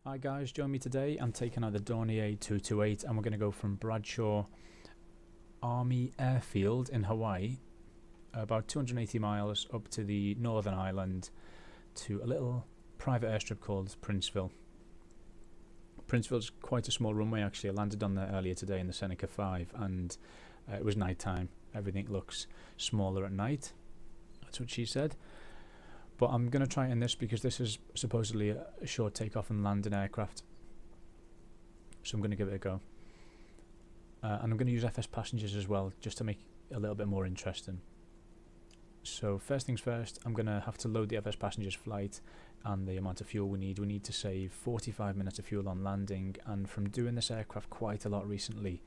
Hi guys, join me today. I'm taking out the Dornier 228 and we're going to go from Bradshaw Army Airfield in Hawaii, about 280 miles up to the Northern Island to a little private airstrip called Princeville. Princeville's quite a small runway actually. I landed on there earlier today in the Seneca 5 and it was night time. Everything looks smaller at night. That's what she said. But I'm going to try it in this because this is supposedly a short takeoff and landing aircraft. So I'm going to give it a go. And I'm going to use FS Passengers as well, just to make it a little bit more interesting. So first things first, I'm going to have to load the FS Passengers flight and the amount of fuel we need. We need to save 45 minutes of fuel on landing, and from doing this aircraft quite a lot recently,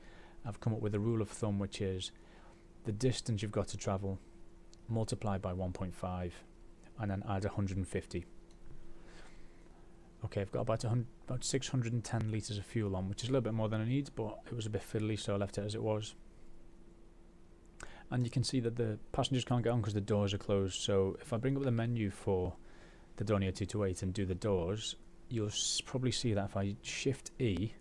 I've come up with a rule of thumb, which is the distance you've got to travel multiplied by 1.5. and then add 150. Okay, I've got about 610 litres of fuel on, which is a little bit more than I need, but it was a bit fiddly, so I left it as it was. And you can see that the passengers can't get on because the doors are closed, so if I bring up the menu for the Dornier 228 and do the doors, you'll probably see that if I shift E,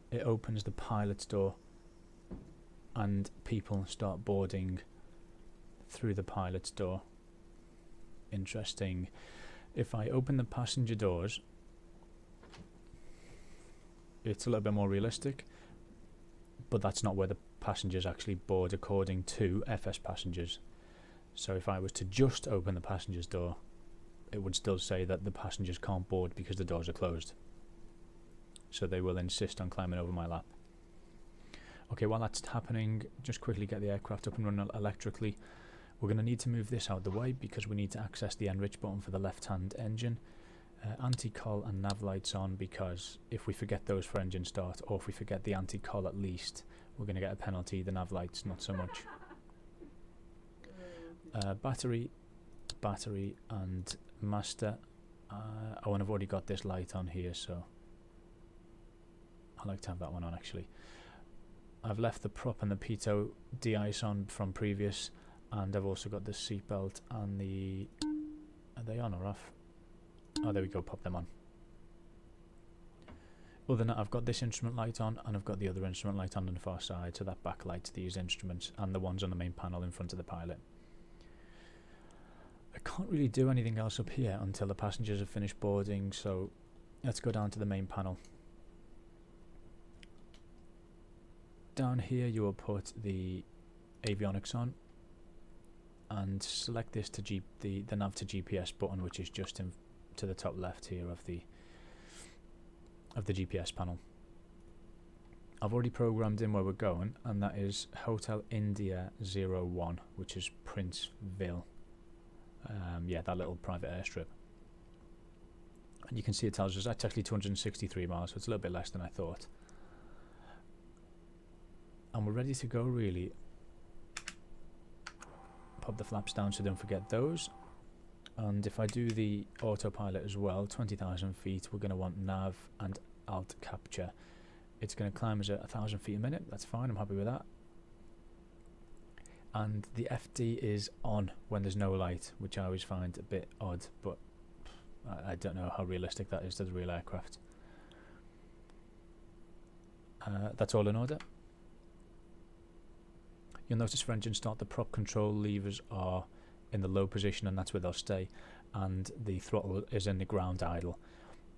it opens the pilot's door and people start boarding through the pilot's door. Interesting. If I open the passenger doors, it's a little bit more realistic, but that's not where the passengers actually board according to FS Passengers. So if I was to just open the passenger's door, it would still say that the passengers can't board because the doors are closed. So they will insist on climbing over my lap. Okay, while that's happening, just quickly get the aircraft up and running electrically. We're going to need to move this out of the way because we need to access the enrich button for the left-hand engine. Anti-col and nav lights on, because if we forget those for engine start, or if we forget the anti-col at least, we're going to get a penalty. The nav lights, not so much. Battery, and master. Oh, and I've already got this light on here, so I like to have that one on actually. I've left the prop and the pitot de-ice on from previous. And I've also got the seatbelt and the... Are they on or off? Oh, there we go, pop them on. Other than that, I've got this instrument light on, and I've got the other instrument light on the far side, so that backlights these instruments and the ones on the main panel in front of the pilot. I can't really do anything else up here until the passengers have finished boarding, so let's go down to the main panel. Down here you will put the avionics on, and select this to the nav to GPS button, which is just to the top left here of the GPS panel. I've already programmed in where we're going, and that is Hotel India 01, which is Princeville. Yeah, that little private airstrip. And you can see it tells us that's actually 263 miles, so it's a little bit less than I thought. And we're ready to go really. Pop the flaps down so don't forget those, and if I do the autopilot as well, 20,000 feet, we're going to want nav and alt capture. It's going to climb us at 1,000 feet a minute. That's fine, I'm happy with that. And the FD is on when there's no light, which I always find a bit odd, but I don't know how realistic that is to the real aircraft. That's all in order. You'll notice for engine start the prop control levers are in the low position, and that's where they'll stay, and the throttle is in the ground idle.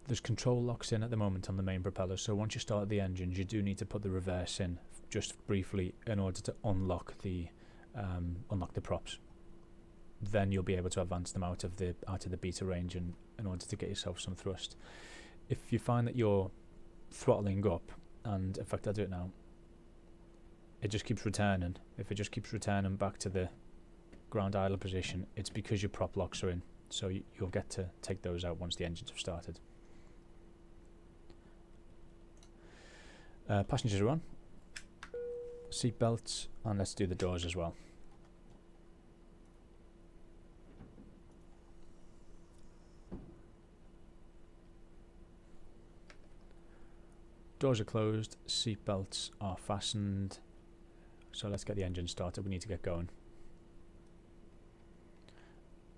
There's control locks in at the moment on the main propeller, so once you start the engines you do need to put the reverse in just briefly in order to unlock the props. Then you'll be able to advance them out of the beta range in order to get yourself some thrust. If you find that you're throttling up, and in fact I'll do it now, it just keeps returning. If it just keeps returning back to the ground idle position, it's because your prop locks are in. So you'll get to take those out once the engines have started. Passengers are on. Seat belts, and let's do the doors as well. Doors are closed, seat belts are fastened. So let's get the engine started. We need to get going.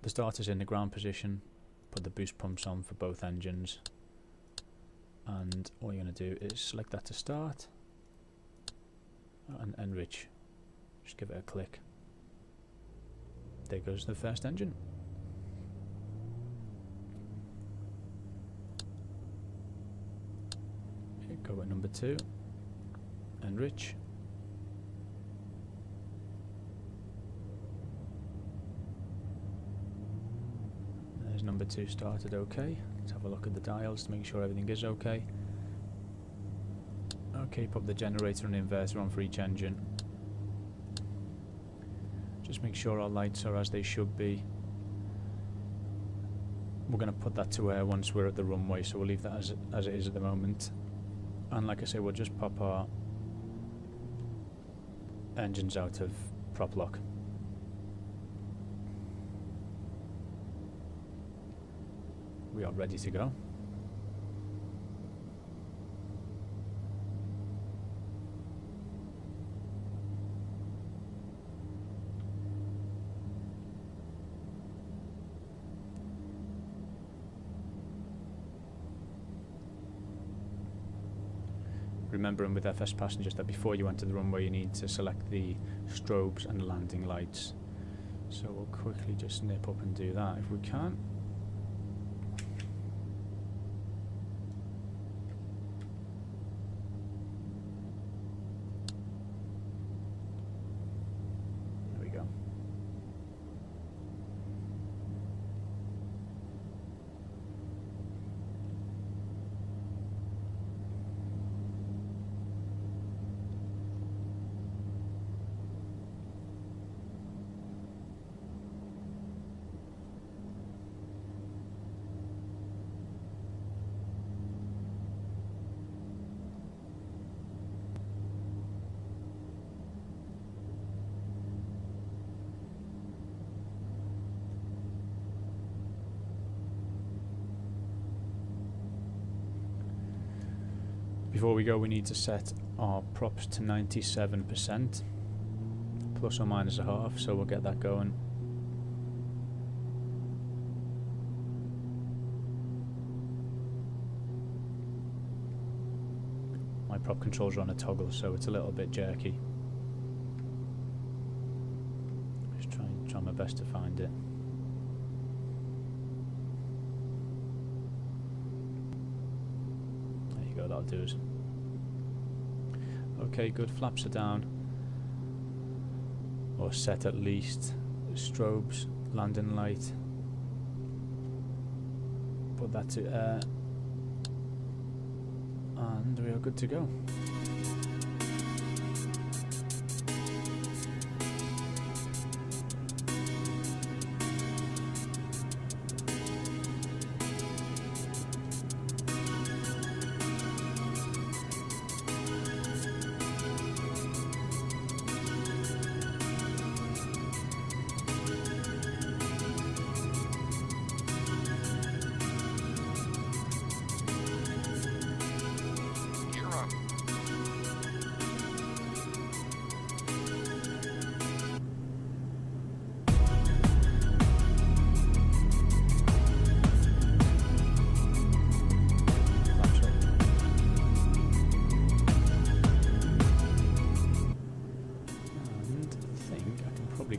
The starter's in the ground position. Put the boost pumps on for both engines. and all you're going to do is select that to start and enrich. Just give it a click. There goes the first engine. Okay, go at number 2, enrich. There's number 2 started okay. Let's have a look at the dials to make sure everything is okay. Okay, pop the generator and inverter on for each engine. Just make sure our lights are as they should be. We're going to put that to air once we're at the runway, so we'll leave that as it is at the moment. And like I say, we'll just pop our engines out of prop lock. We are ready to go. Remembering with FS Passengers that before you enter the runway you need to select the strobes and landing lights. So we'll quickly just nip up and do that if we can. There we go. Before we go, we need to set our props to 97%, plus or minus a half, so we'll get that going. My prop controls are on a toggle, so it's a little bit jerky. Just try my best to find it. There you go, that'll do us. Okay, good, flaps are down, or set at least. Strobes, landing light, put that to air, and we are good to go.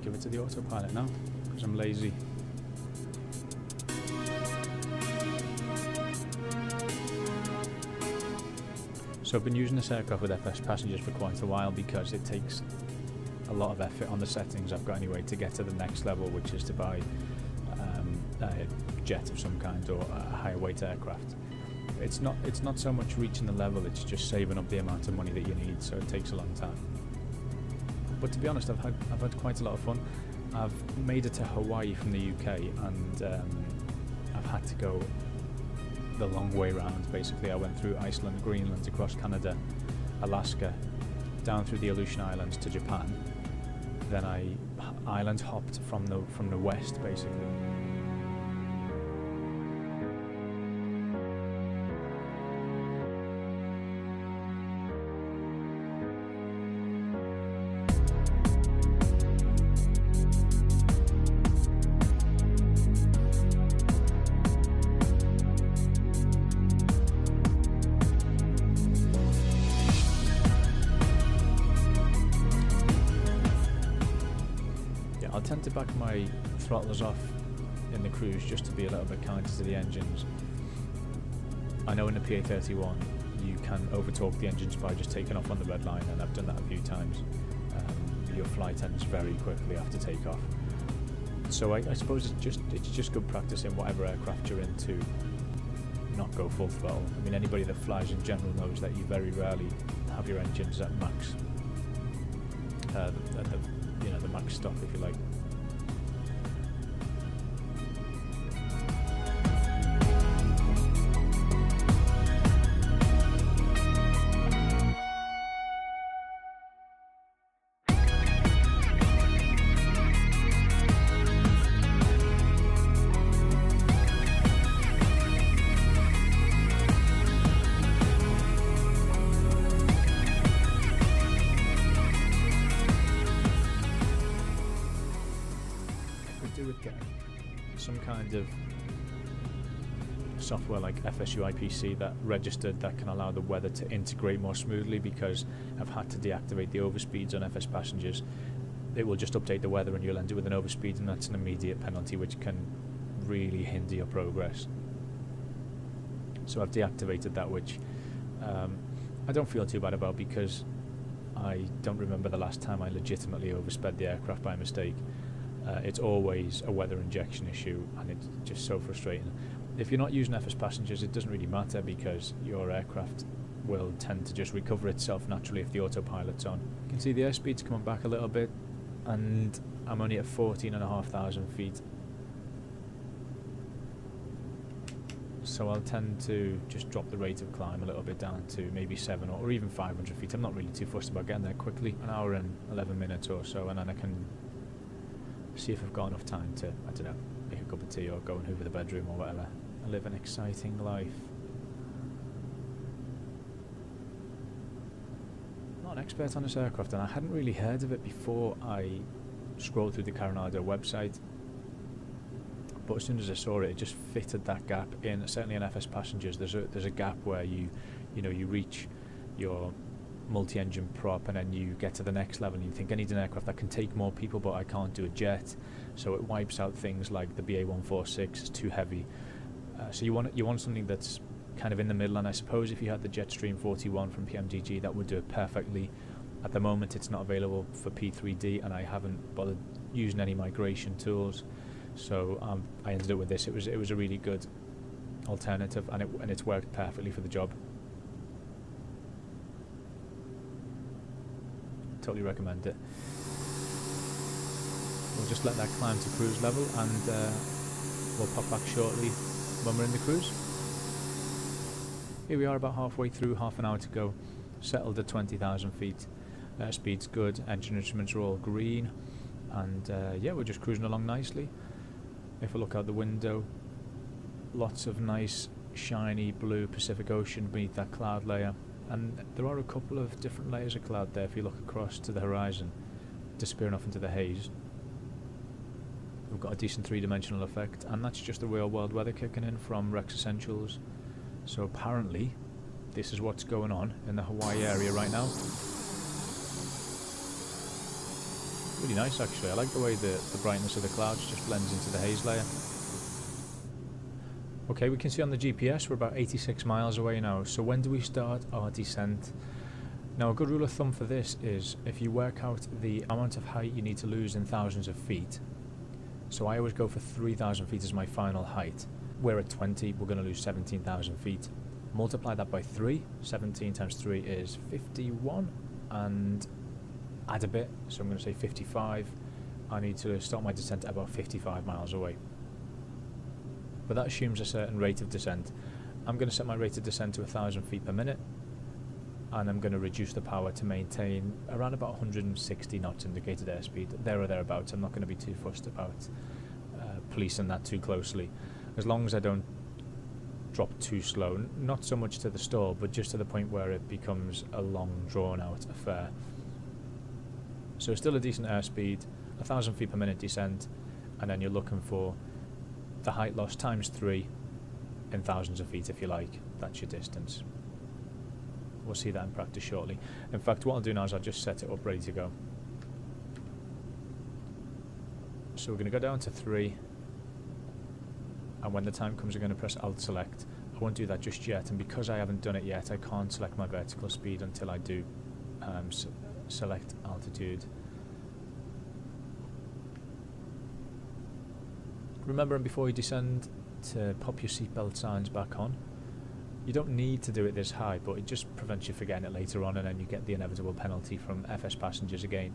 Give it to the autopilot now, because I'm lazy. So I've been using this aircraft with FS Passengers for quite a while because it takes a lot of effort on the settings I've got anyway to get to the next level, which is to buy a jet of some kind or a higher weight aircraft. It's not so much reaching the level, it's just saving up the amount of money that you need, so it takes a long time. But to be honest, I've had quite a lot of fun. I've made it to Hawaii from the UK, and I've had to go the long way round. Basically, I went through Iceland, Greenland, across Canada, Alaska, down through the Aleutian Islands to Japan. Then I island hopped from the west, basically. back my throttles off in the cruise just to be a little bit kinder to the engines. I know in the PA31 you can overtalk the engines by just taking off on the red line, and I've done that a few times. Your flight ends very quickly after takeoff. So I suppose it's just good practice in whatever aircraft you're in to not go full throttle. I mean, anybody that flies in general knows that you very rarely have your engines at max, the max stop, if you like. Some kind of software like FSUIPC that registered that can allow the weather to integrate more smoothly, because I've had to deactivate the overspeeds on FS Passengers. It will just update the weather and you'll end it with an overspeed, and that's an immediate penalty which can really hinder your progress. So I've deactivated that, which I don't feel too bad about, because I don't remember the last time I legitimately oversped the aircraft by mistake. It's always a weather injection issue, and it's just so frustrating. If you're not using FS Passengers, it doesn't really matter, because your aircraft will tend to just recover itself naturally if the autopilot's on. You can see the airspeed's coming back a little bit, and I'm only at 14,500 feet. So I'll tend to just drop the rate of climb a little bit down to maybe 7 or even 500 feet. I'm not really too fussed about getting there quickly, an hour and 11 minutes or so, and then I can see if I've got enough time to, I don't know, make a cup of tea or go and hoover the bedroom or whatever, and live an exciting life. I'm not an expert on this aircraft, and I hadn't really heard of it before I scrolled through the Carenado website, but as soon as I saw it, it just fitted that gap in. Certainly in FS Passengers, there's a gap where you reach your multi-engine prop, and then you get to the next level and you think, I need an aircraft that can take more people, but I can't do a jet, so it wipes out things like the BA146. It's too heavy, so you want something that's kind of in the middle, and I suppose if you had the Jetstream 41 from PMDG, that would do it perfectly. At the moment it's not available for P3D, and I haven't bothered using any migration tools, so I ended up with this. It was a really good alternative, and it's worked perfectly for the job. Totally recommend it. We'll just let that climb to cruise level, and we'll pop back shortly when we're in the cruise. Here we are, about halfway through, half an hour to go. Settled at 20,000 feet. Speed's good, engine instruments are all green, and yeah, we're just cruising along nicely. If I look out the window, lots of nice shiny blue Pacific Ocean beneath that cloud layer. And there are a couple of different layers of cloud there if you look across to the horizon, disappearing off into the haze. We've got a decent three-dimensional effect, and that's just the real world weather kicking in from Rex Essentials. So apparently this is what's going on in the Hawaii area right now. Really nice, actually. I like the way the brightness of the clouds just blends into the haze layer. Okay, we can see on the GPS we're about 86 miles away now, so when do we start our descent? Now, a good rule of thumb for this is if you work out the amount of height you need to lose in thousands of feet, so I always go for 3,000 feet as my final height. We're at 20, we're going to lose 17,000 feet. Multiply that by 3, 17 times 3 is 51, and add a bit, so I'm going to say 55. I need to start my descent at about 55 miles away. But that assumes a certain rate of descent. I'm going to set my rate of descent to 1,000 feet per minute, and I'm going to reduce the power to maintain around about 160 knots indicated airspeed, there or thereabouts. I'm not going to be too fussed about policing that too closely, as long as I don't drop too slow, not so much to the stall, but just to the point where it becomes a long drawn out affair. So still a decent airspeed, 1,000 feet per minute descent, and then you're looking for the height loss times 3 in thousands of feet, if you like. That's your distance. We'll see that in practice shortly. In fact, what I'll do now is I'll just set it up ready to go. So we're going to go down to 3, and when the time comes, I'm going to press Alt Select. I won't do that just yet, and because I haven't done it yet, I can't select my vertical speed until I do select altitude. Remember, before you descend, to pop your seatbelt signs back on. You don't need to do it this high, but it just prevents you forgetting it later on, and then you get the inevitable penalty from FS Passengers again.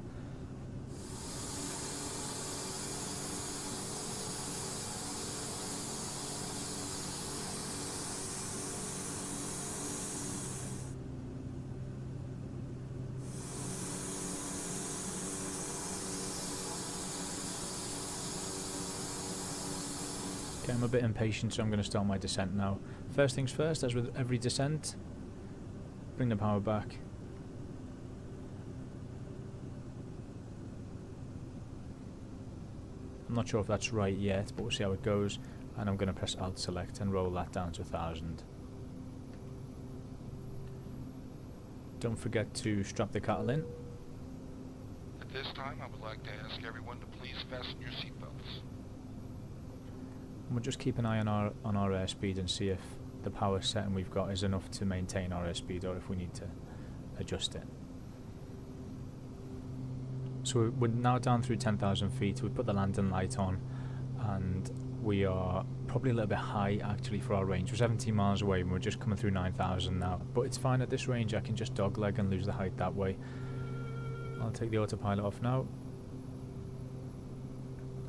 Okay, I'm a bit impatient, so I'm going to start my descent now. First things first, as with every descent, bring the power back. I'm not sure if that's right yet, but we'll see how it goes. And I'm going to press Alt Select and roll that down to 1000. Don't forget to strap the cattle in. At this time, I would like to ask everyone to please fasten your seatbelts. We'll just keep an eye on our airspeed and see if the power setting we've got is enough to maintain our airspeed, or if we need to adjust it. So we're now down through 10,000 feet. We put the landing light on, and we are probably a little bit high actually for our range. We're 17 miles away and we're just coming through 9,000 now, but it's fine at this range. I can just dogleg and lose the height that way. I'll take the autopilot off now.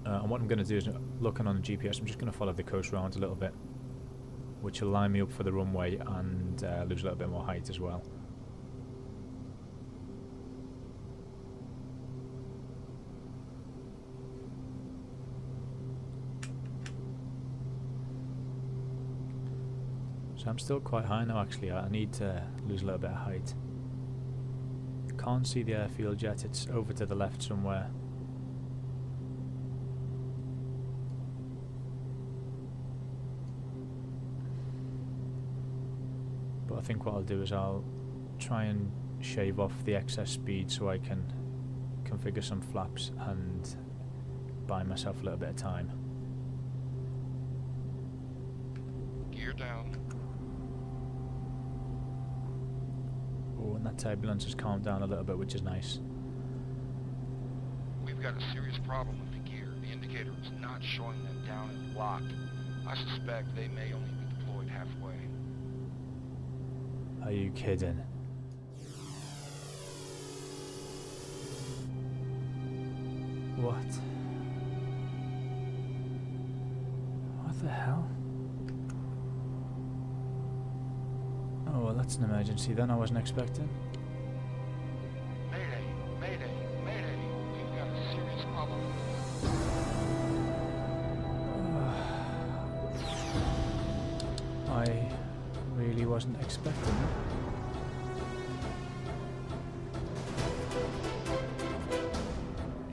And what I'm going to do is, looking on the GPS, I'm just going to follow the coast round a little bit, which will line me up for the runway and lose a little bit more height as well. So I'm still quite high now actually. I need to lose a little bit of height. Can't see the airfield yet, it's over to the left somewhere. But I think what I'll do is I'll try and shave off the excess speed so I can configure some flaps and buy myself a little bit of time. Gear down. Oh, and that turbulence has calmed down a little bit, which is nice. We've got a serious problem with the gear. The indicator is not showing them down and locked. I suspect they may only be deployed halfway. Are you kidding? What? What the hell? Oh, well, that's an emergency then. I wasn't expecting. Mayday! Mayday! Mayday! We've got a serious problem. I really wasn't expecting it.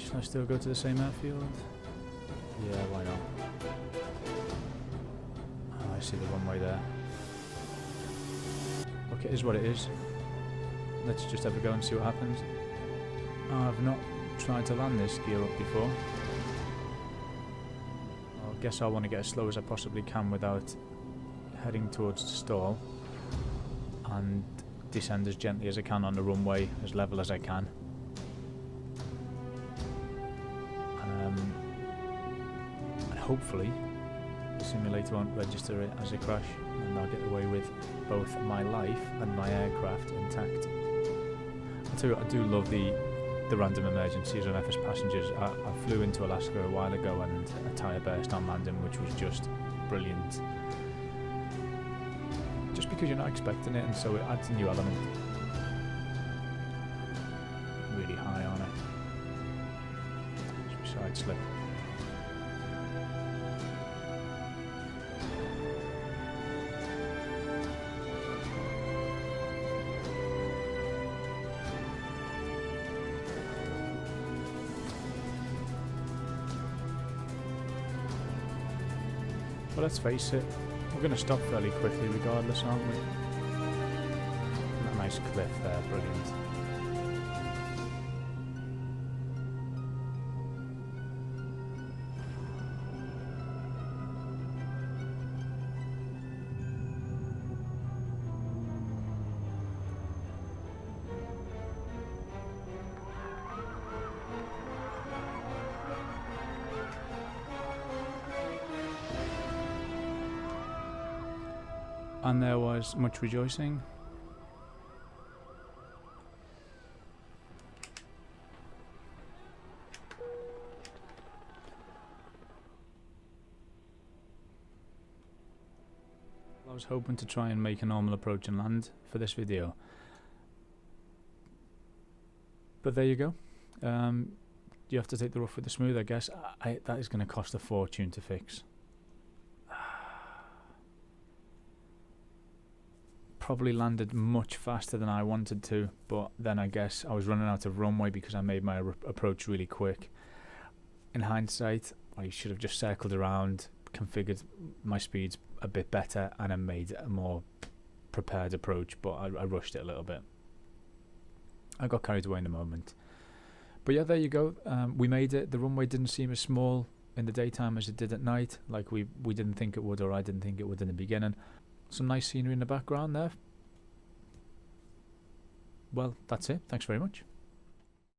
Should I still go to the same airfield? Yeah, why not? Oh, I see the runway there. Look, it is what it is. Let's just have a go and see what happens. I've not tried to land this gear up before. I guess I'll want to get as slow as I possibly can without heading towards the stall, and descend as gently as I can on the runway, as level as I can. And hopefully the simulator won't register it as a crash, and I'll get away with both my life and my aircraft intact. I'll tell you what, I do love the random emergencies on FS Passengers. I flew into Alaska a while ago and a tyre burst on landing, which was just brilliant. Just because you're not expecting it, and so it adds a new element. Really high on it. Side slip. Well, let's face it, we're going to stop fairly quickly regardless, aren't we? A nice cliff there, brilliant. and there was much rejoicing. I was hoping to try and make a normal approach and land for this video, but there you go. You have to take the rough with the smooth, I guess. That is going to cost a fortune to fix. Probably landed much faster than I wanted to, but then I guess I was running out of runway because I made my approach really quick. In hindsight, I should have just circled around, configured my speeds a bit better, and then made a more prepared approach, but I rushed it a little bit. I got carried away in the moment. But yeah, there you go. We made it. The runway didn't seem as small in the daytime as it did at night, like we didn't think it would, or I didn't think it would in the beginning. Some nice scenery in the background there. Well, that's it. Thanks very much.